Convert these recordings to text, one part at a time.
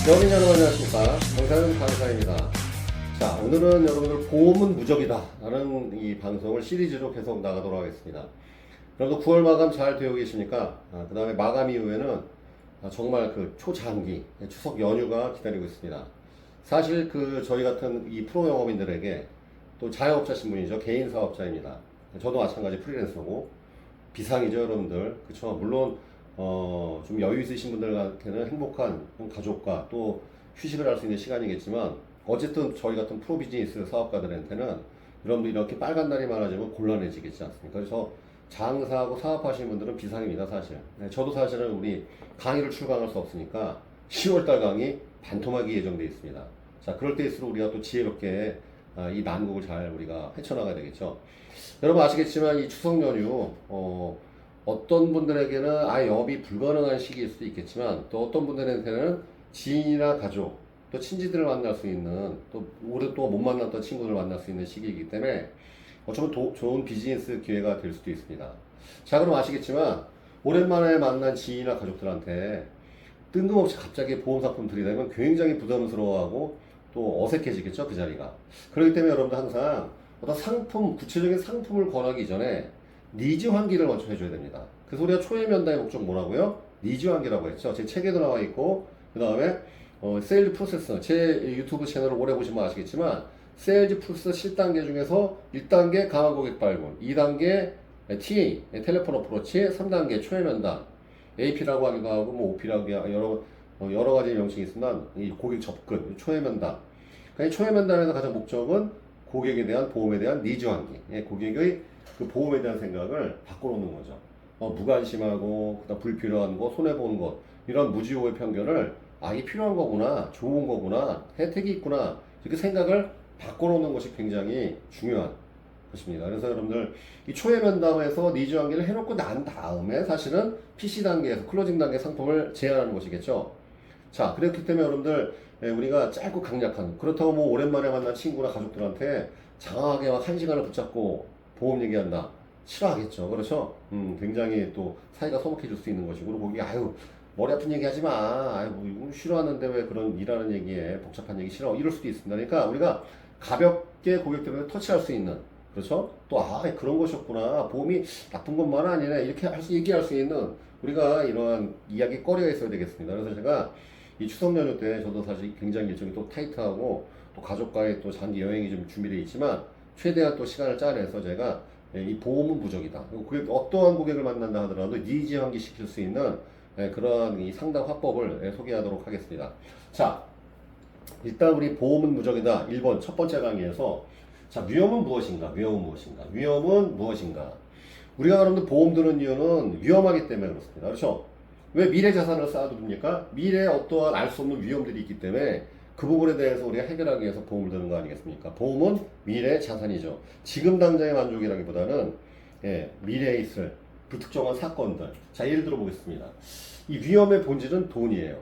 여러분 안녕하십니까. 강사는 강사입니다. 자, 오늘은 여러분들 보험은 무적이다 라는 이 방송을 시리즈로 계속 나가도록 하겠습니다. 여러분들 9월 마감 잘 되고 계십니까? 그 다음에 마감 이후에는 정말 그 초장기 추석 연휴가 기다리고 있습니다. 사실 저희 같은 이 프로 영업인들에게 또 자영업자 신분이죠. 개인 사업자입니다. 저도 마찬가지 프리랜서고 비상이죠, 여러분들. 그쵸? 물론 좀 여유 있으신 분들한테는 행복한 가족과 또 휴식을 할 수 있는 시간이겠지만, 어쨌든 저희 같은 프로 비즈니스 사업가들한테는 여러분들 이렇게 빨간 날이 많아지면 곤란해지겠지 않습니까? 그래서 장사하고 사업하시는 분들은 비상입니다, 사실. 네, 저도 사실은 우리 강의를 출강할 수 없으니까 10월달 강의 반토막이 예정되어 있습니다. 자, 그럴 때일수록 우리가 또 지혜롭게 이 난국을 잘 우리가 헤쳐나가야 되겠죠. 여러분 아시겠지만 이 추석 연휴 어떤 분들에게는 아예 영업이 불가능한 시기일 수도 있겠지만, 또 어떤 분들한테는 지인이나 가족 또 친지들을 만날 수 있는, 또 오랫동안 못 만났던 친구들을 만날 수 있는 시기이기 때문에 어쩌면 좋은 비즈니스 기회가 될 수도 있습니다. 자, 그럼 아시겠지만 오랜만에 만난 지인이나 가족들한테 뜬금없이 갑자기 보험 상품 들이대면 굉장히 부담스러워하고 또 어색해지겠죠, 그 자리가. 그렇기 때문에 여러분들 항상 어떤 상품, 구체적인 상품을 권하기 전에 니즈 환기를 먼저 해줘야 됩니다. 그래서 우리가 초회 면담의 목적 뭐라고요? 니즈 환기라고 했죠. 제 책에도 나와 있고, 그 다음에 세일즈 프로세스, 제 유튜브 채널을 오래 보시면 아시겠지만, 세일즈 프로세스 7단계 중에서 1단계 강한 고객 발굴, 2단계 TA, 텔레폰 어프로치, 3단계 초회 면담, AP라고 하기도 하고, 뭐 OP라고 여러 가지 명칭이 있으면 이 고객 접근, 초회 면담. 그러니까 이 초회 면담에서 가장 목적은 고객에 대한 보험에 대한 니즈 환기, 고객의 그 보험에 대한 생각을 바꿔놓는 거죠. 무관심하고 그다음 불필요한 거, 손해보는 것, 이런 무지오의 편견을 이게 필요한 거구나, 좋은 거구나, 혜택이 있구나, 이렇게 생각을 바꿔놓는 것이 굉장히 중요한 것입니다. 그래서 여러분들 이 초회 면담에서 니즈 환기를 해놓고 난 다음에 사실은 PC 단계에서 클로징 단계 상품을 제안하는 것이겠죠. 자, 그렇기 때문에 여러분들 우리가 짧고 강약한, 그렇다고 뭐 오랜만에 만난 친구나 가족들한테 장황하게 막 1시간을 붙잡고 보험 얘기한다, 싫어하겠죠. 그렇죠? 굉장히 또 사이가 서먹해질 수 있는 것이고, 거기 아유 머리 아픈 얘기 하지 마, 아유 뭐 이거 싫어하는데 왜 그런 일하는 얘기에 복잡한 얘기 싫어, 이럴 수도 있습니다. 그러니까 우리가 가볍게 고객들한테 터치할 수 있는, 그렇죠? 또 그런 것이었구나, 보험이 나쁜 것만 아니네, 이렇게 얘기할 수 있는 우리가 이러한 이야기 거리가 있어야 되겠습니다. 그래서 제가 이 추석 연휴 때 저도 사실 굉장히 일정이 또 타이트하고 또 가족과의 또 장기 여행이 좀 준비되어 있지만, 최대한 또 시간을 짜내서 제가 이 보험은 무적이다, 어떠한 고객을 만난다 하더라도 니즈 환기 시킬 수 있는 그런 이 상담 화법을 소개하도록 하겠습니다. 자, 일단 우리 보험은 무적이다 1번 첫 번째 강의에서, 자, 위험은 무엇인가? 위험은 무엇인가? 위험은 무엇인가? 우리가 여러분들 보험 드는 이유는 위험하기 때문에 그렇습니다. 그렇죠? 왜 미래 자산을 쌓아둡니까? 미래에 어떠한 알 수 없는 위험들이 있기 때문에 그 부분에 대해서 우리가 해결하기 위해서 보험을 드는 거 아니겠습니까? 보험은 미래 자산이죠. 지금 당장의 만족이라기보다는 미래에 있을 불특정한 사건들. 자, 예를 들어 보겠습니다. 이 위험의 본질은 돈이에요.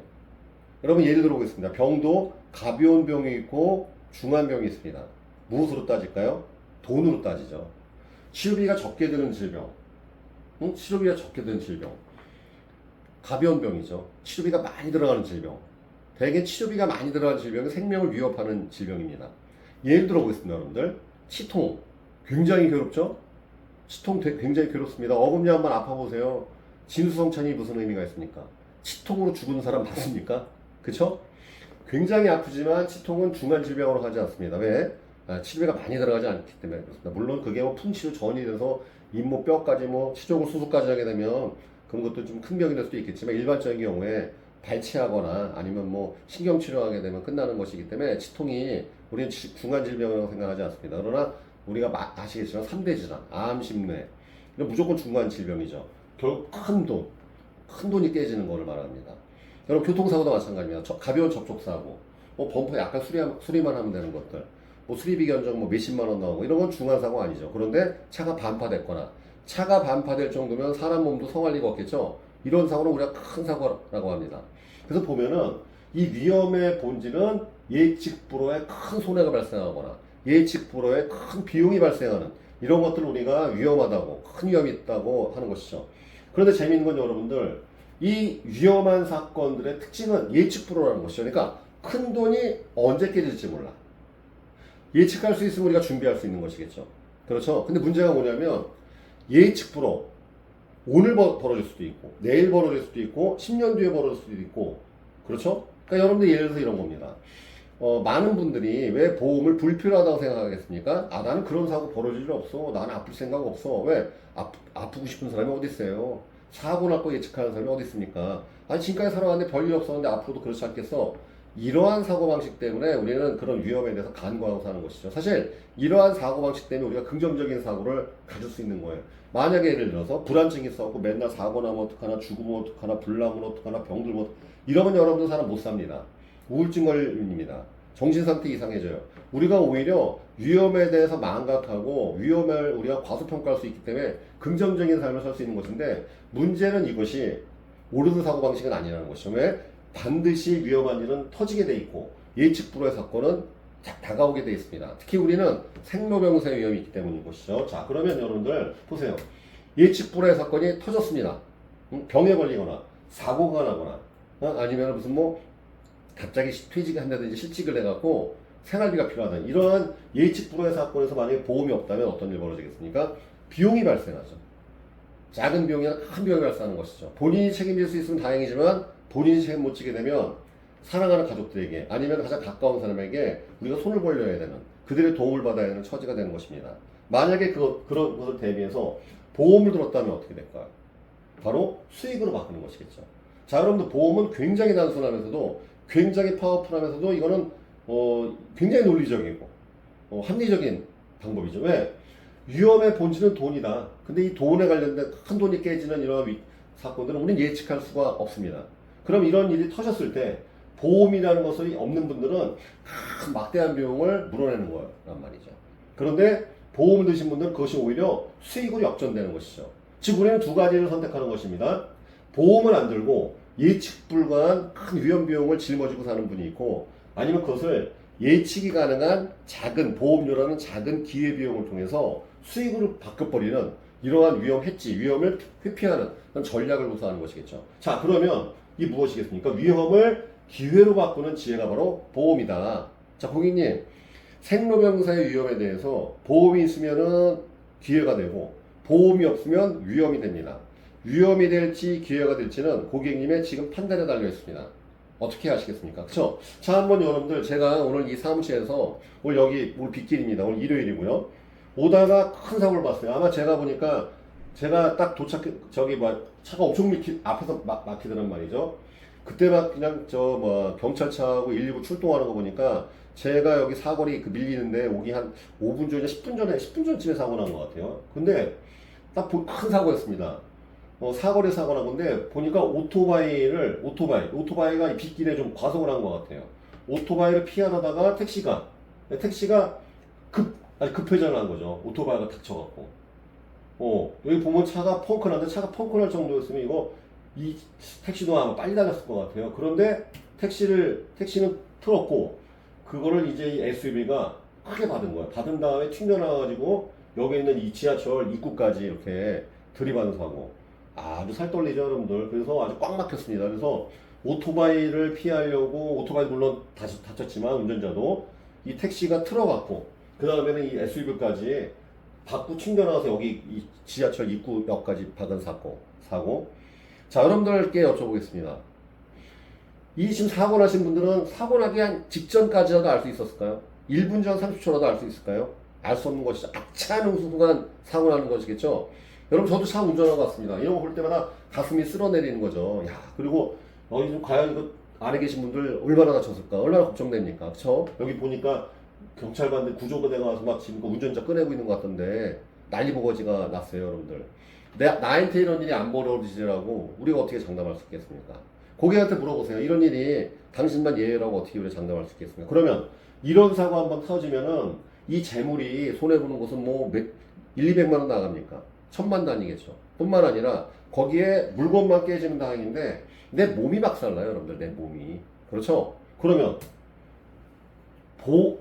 여러분 예를 들어 보겠습니다. 병도 가벼운 병이 있고 중한 병이 있습니다. 무엇으로 따질까요? 돈으로 따지죠. 치료비가 적게 드는 질병, 치료비가 적게 드는 질병, 가벼운 병이죠. 치료비가 많이 들어가는 질병. 대개 치료비가 많이 들어가는 질병은 생명을 위협하는 질병입니다. 예를 들어 보겠습니다, 여러분들. 치통. 굉장히 괴롭죠? 치통 굉장히 괴롭습니다. 어금니 한번 아파보세요. 진수성찬이 무슨 의미가 있습니까? 치통으로 죽은 사람 맞습니까? 그쵸? 굉장히 아프지만 치통은 중한 질병으로 가지 않습니다. 왜? 치료비가 많이 들어가지 않기 때문에 그렇습니다. 물론 그게 뭐 풍치로 전이 돼서 잇몸 뼈까지 뭐 치종을 수술까지 하게 되면 그런 것도 좀 큰 병이 될 수도 있겠지만, 일반적인 경우에 발치하거나 아니면 뭐 신경치료하게 되면 끝나는 것이기 때문에 치통이 우리는 중한 질병이라고 생각하지 않습니다. 그러나 우리가 아시겠지만 3대 질환, 암, 심뇌, 이건 무조건 중한 질병이죠. 결국 큰 돈이 깨지는 것을 말합니다. 여러분 교통사고도 마찬가지입니다. 가벼운 접촉사고, 뭐 범퍼 약간 수리만 하면 되는 것들, 뭐 수리비 견적 뭐 몇십만 원 나오고, 이런 건 중한 사고 아니죠. 그런데 차가 반파됐거나, 차가 반파될 정도면 사람 몸도 성할 리가 없겠죠. 이런 사고는 우리가 큰 사고라고 합니다. 그래서 보면은 이 위험의 본질은 예측 불허의 큰 손해가 발생하거나 예측 불허의 큰 비용이 발생하는 이런 것들을 우리가 위험하다고, 큰 위험이 있다고 하는 것이죠. 그런데 재미있는 건 여러분들, 이 위험한 사건들의 특징은 예측 불허라는 것이죠. 그러니까 큰 돈이 언제 깨질지 몰라. 예측할 수 있으면 우리가 준비할 수 있는 것이겠죠. 그렇죠. 근데 문제가 뭐냐면 예측 불허. 오늘 벌어질 수도 있고, 내일 벌어질 수도 있고, 10년 뒤에 벌어질 수도 있고, 그렇죠? 그러니까 여러분들 예를 들어서 이런 겁니다. 많은 분들이 왜 보험을 불필요하다고 생각하겠습니까? 아, 나는 그런 사고 벌어질 일 없어. 나는 아플 생각 없어. 왜? 아프고 싶은 사람이 어디 있어요? 사고 날 거 예측하는 사람이 어디 있습니까? 아니, 지금까지 살아왔는데 별일 없었는데 앞으로도 그렇지 않겠어? 이러한 사고방식 때문에 우리는 그런 위험에 대해서 간과하고 사는 것이죠. 사실 이러한 사고방식 때문에 우리가 긍정적인 사고를 가질 수 있는 거예요. 만약에 예를 들어서 불안증이 있어갖고 맨날 사고 나면 어떡하나, 죽으면 어떡하나, 불 나면 어떡하나, 병들면 이러면 여러분들 사람 못 삽니다. 우울증 걸립니다. 정신상태 이상해져요. 우리가 오히려 위험에 대해서 망각하고 위험을 우리가 과소평가할 수 있기 때문에 긍정적인 삶을 살 수 있는 것인데 문제는 이것이 옳은 사고방식은 아니라는 것이죠. 왜? 반드시 위험한 일은 터지게 돼 있고 예측 불허의 사건은 다가오게 돼 있습니다. 특히 우리는 생로병사의 위험이 있기 때문인 것이죠. 자, 그러면 여러분들 보세요. 예측 불허의 사건이 터졌습니다. 병에 걸리거나 사고가 나거나 아니면 무슨 뭐 갑자기 퇴직을 한다든지 실직을 해갖고 생활비가 필요하다. 이러한 예측 불허의 사건에서 만약에 보험이 없다면 어떤 일이 벌어지겠습니까? 비용이 발생하죠. 작은 비용이나 큰 비용이 발생하는 것이죠. 본인이 책임질 수 있으면 다행이지만 본인이 책임 못 지게 되면 사랑하는 가족들에게 아니면 가장 가까운 사람에게 우리가 손을 벌려야 되는 그들의 도움을 받아야 하는 처지가 되는 것입니다. 만약에 그런 것을 대비해서 보험을 들었다면 어떻게 될까요? 바로 수익으로 바꾸는 것이겠죠. 자, 여러분들 보험은 굉장히 단순하면서도 굉장히 파워풀하면서도 이거는 굉장히 논리적이고 합리적인 방법이죠. 왜? 위험의 본질은 돈이다. 근데 이 돈에 관련된 큰 돈이 깨지는 이런 사건들은 우리는 예측할 수가 없습니다. 그럼 이런 일이 터졌을 때 보험이라는 것이 없는 분들은 큰 막대한 비용을 물어내는 거란 말이죠. 그런데 보험을 드신 분들은 그것이 오히려 수익으로 역전되는 것이죠. 즉 우리는 두 가지를 선택하는 것입니다. 보험을 안 들고 예측 불가한 큰 위험 비용을 짊어지고 사는 분이 있고 아니면 그것을 예측이 가능한 작은 보험료라는 작은 기회비용을 통해서 수익으로 바꿔버리는 이러한 위험 해지, 위험을 회피하는 그런 전략을 구사하는 것이겠죠. 자, 그러면 이 무엇이겠습니까? 위험을 기회로 바꾸는 지혜가 바로 보험이다. 자, 고객님, 생로병사의 위험에 대해서 보험이 있으면은 기회가 되고 보험이 없으면 위험이 됩니다. 위험이 될지 기회가 될지는 고객님의 지금 판단에 달려 있습니다. 어떻게 하시겠습니까? 그쵸? 자, 한번 여러분들 제가 오늘 이 사무실에서 오늘 빗길입니다. 오늘 일요일이고요. 오다가 큰 사고를 봤어요. 아마 제가 보니까 제가 딱 차가 엄청 앞에서 막히더란 말이죠. 그때 막 그냥 경찰차하고 119 출동하는 거 보니까 제가 여기 사거리 밀리는데 오기 한 5분 전에 10분 전쯤에 사고 난 것 같아요. 근데 딱 큰 사고였습니다. 사거리 사고 난 건데 보니까 오토바이가 이 빗길에 좀 과속을 한 것 같아요. 오토바이를 피하다가 택시가 급회전을 한 거죠. 오토바이가 닥쳐갖고. 여기 보면 차가 펑크날 정도였으면 이 택시도 아마 빨리 달렸을 것 같아요. 그런데 택시는 틀었고, 그거를 이제 이 SUV가 크게 받은 거예요. 받은 다음에 튕겨나가지고, 여기 있는 이 지하철 입구까지 이렇게 들이받은 사고. 아주 살 떨리죠, 여러분들. 그래서 아주 꽉 막혔습니다. 그래서 오토바이를 피하려고, 오토바이 물론 다쳤지만, 운전자도 이 택시가 틀어갖고, 그 다음에는 이 SUV까지 받고 튕겨나가서 여기 이 지하철 입구역까지 받은 사고. 자, 여러분들께 여쭤보겠습니다. 이 지금 사고 나신 분들은 사고 나기 한 직전까지라도 알 수 있었을까요? 1분 전 30초라도 알 수 있을까요? 알 수 없는 것이죠. 악차는 순간 사고 나는 것이겠죠. 여러분, 저도 차 운전하고 왔습니다. 이런 거 볼 때마다 가슴이 쓸어내리는 거죠. 야, 그리고 과연 이거 안에 계신 분들 얼마나 다쳤을까? 얼마나 걱정됩니까? 그쵸? 여기 보니까 경찰관들 구조대가 와서 막 지금 운전자 꺼내고 있는 것 같던데 난리 보거지가 났어요, 여러분들. 나한테 이런 일이 안 벌어지라고 우리가 어떻게 장담할 수 있겠습니까? 고객한테 물어보세요. 이런 일이 당신만 예외라고 어떻게 우리가 장담할 수 있겠습니까? 그러면 이런 사고 한번 터지면은 이 재물이 손해보는 곳은 1, 200만 원 나갑니까? 천만 단위겠죠. 뿐만 아니라 거기에 물건만 깨지는 다행인데 내 몸이 박살나요, 여러분들. 내 몸이. 그렇죠? 그러면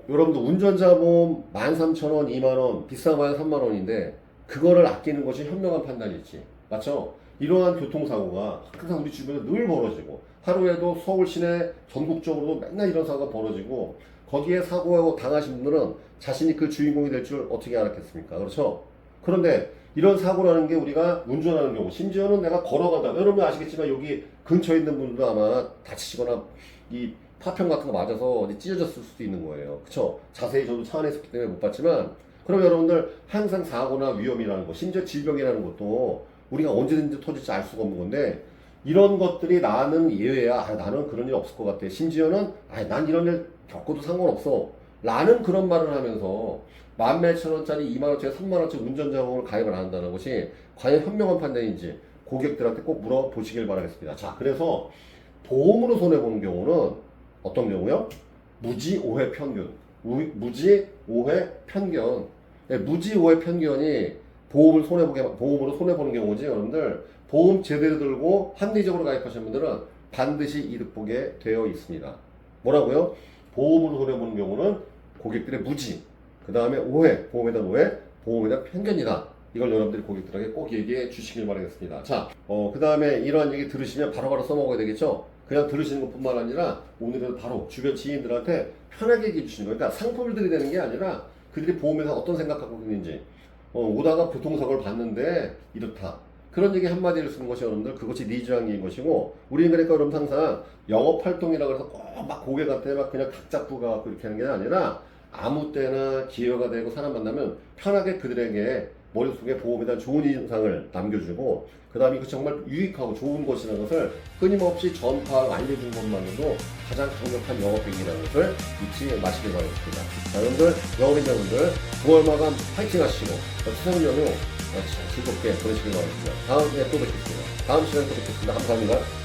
여러분들 운전자 보험 13,000원, 2만원, 비싸봐야 3만원인데 그거를 아끼는 것이 현명한 판단일지. 맞죠? 이러한 교통사고가 항상 우리 주변에 늘 벌어지고 하루에도 서울 시내 전국적으로도 맨날 이런 사고가 벌어지고 거기에 사고 당하신 분들은 자신이 그 주인공이 될 줄 어떻게 알았겠습니까? 그렇죠? 그런데 이런 사고라는 게 우리가 운전하는 경우 심지어는 내가 걸어가다 여러분 아시겠지만 여기 근처에 있는 분들도 아마 다치시거나 이 파평 같은 거 맞아서 어디 찢어졌을 수도 있는 거예요. 그쵸? 자세히 저도 차 안에 있었기 때문에 못 봤지만 그럼 여러분들 항상 사고나 위험이라는 거 심지어 질병이라는 것도 우리가 언제든지 터질지 알 수가 없는 건데 이런 것들이 나는 예외야. 나는 그런 일 없을 것 같아. 심지어는 난 이런 일 겪어도 상관없어 라는 그런 말을 하면서 만 몇천 원짜리 2만 원짜리 3만 원짜리 운전자금을 가입을 안 한다는 것이 과연 현명한 판단인지 고객들한테 꼭 물어보시길 바라겠습니다. 자, 그래서 보험으로 손해보는 경우는 어떤 경우요? 무지, 오해, 편견. 무지, 오해, 편견. 네, 무지, 오해, 편견이 보험으로 손해보는 경우지, 여러분들. 보험 제대로 들고 합리적으로 가입하신 분들은 반드시 이득 보게 되어 있습니다. 뭐라고요? 보험으로 손해보는 경우는 고객들의 무지, 그 다음에 오해, 보험에 대한 오해, 보험에 대한 편견이다. 이걸 여러분들이 고객들에게 꼭 얘기해 주시길 바라겠습니다. 자, 그 다음에 이러한 얘기 들으시면 바로바로 써먹어야 되겠죠? 그냥 들으시는 것 뿐만 아니라 오늘은 바로 주변 지인들한테 편하게 얘기해 주시는 거예요. 그러니까 상품을 드리는 게 아니라 그들이 보험에 대해서 어떤 생각하고 있는지, 오다가 교통사고를 봤는데 이렇다. 그런 얘기 한마디를 쓰는 것이 여러분들 그것이 니즈항의인 것이고 우리는 그러니까 여러분 항상 영업활동이라고 해서 꼭 막 고객한테 막 그냥 각 잡고 가고 이렇게 하는 게 아니라 아무 때나 기회가 되고 사람 만나면 편하게 그들에게 머릿속에 보험에 대한 좋은 인상을 남겨주고 그 다음에 이거 정말 유익하고 좋은 것이라는 것을 끊임없이 전파하고 알려주는 것만으로도 가장 강력한 영업행위라는 것을 잊지 마시길 바라겠습니다. 자, 여러분들 영업인자분들 9월 마감 파이팅 하시고 추석 연휴 즐겁게 보내시길 바라겠습니다. 다음에 또 뵙겠습니다. 다음 시간에 또 뵙겠습니다. 감사합니다.